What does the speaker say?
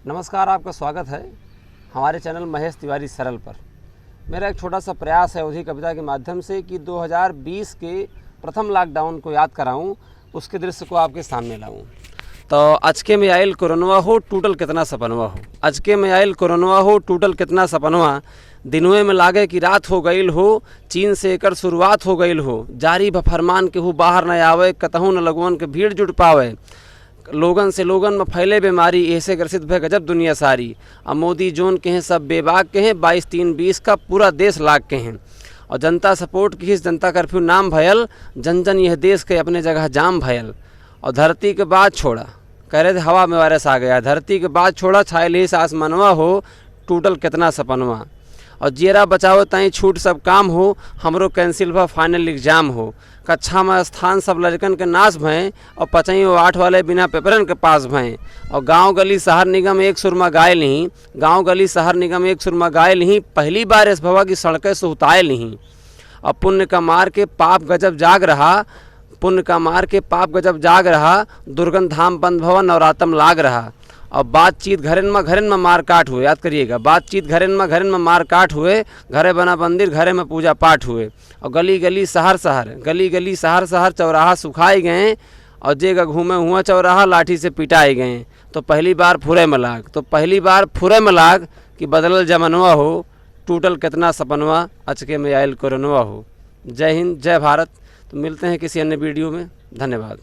नमस्कार, आपका स्वागत है हमारे चैनल महेश तिवारी सरल पर। मेरा एक छोटा सा प्रयास है अवधी कविता के माध्यम से कि 2020 के प्रथम लॉकडाउन को याद कराऊं, उसके दृश्य को आपके सामने लाऊं। तो अचके में आयल कोरोनवा हो, टूटल कितना सपनवा हो। अचके में आयल कोरोनवा हो, टूटल कितना सपनवा। दिनवे में लागे कि रात हो गईल हो, चीन से एकर शुरुआत हो गईल हो। जारी बफरमान केहू बाहर न आवे, कतहू न लगवन के भीड़ जुट पावे। लोगन से लोगन में फैले बीमारी, ऐसे ग्रसित भय गजब दुनिया सारी। अब मोदी जोन के हैं सब बेबाक के हैं, 22-3-20 का पूरा देश लाग के हैं। और जनता सपोर्ट की जनता कर्फ्यू नाम भयल, जन जन यह देश के अपने जगह जाम भयल। और धरती के बाद छोड़ा, कह रहे थे हवा में वायरस आ गया। धरती के बाद छोड़ा, छायल ही आसमानवा हो, टूटल कितना सपनवा। और जियरा बचाओ ताई छूट सब काम हो, हमरो कैंसिल भा फाइनल एग्जाम हो। कक्षा में स्थान सब लड़कन के नाश भएँ, और 5-8 वाले बिना पेपरन के पास भएँ। और गांव गली शहर निगम एक सुरमा गाय नहीं, गांव गली शहर निगम एक सुरमा गाय नहीं। पहली बार इस भवा की सड़कें सुहताए नहीं। और पुण्य का मार के पाप गजब जाग रहा, पुण्य का मार के पाप गजब जाग रहा। दुर्गंध धाम बंद भवन नवरातम लाग रहा। और बातचीत घरन में मार काट हुए, याद करिएगा, बातचीत घरन में मार काट हुए। घरे बना मंदिर, घरे में पूजा पाठ हुए। और गली गली शहर शहर चौराहा सुखाए गए। और जेगा घूमे हुआ चौराहा लाठी से पिटाए गए। तो पहली बार फुरे में लाग कि बदलल जमनवा हो, टूटल कितना सपनवा, अचके में आयल कोरोनवा हो। जय हिंद, जय भारत। तो मिलते हैं किसी अन्य वीडियो में। धन्यवाद।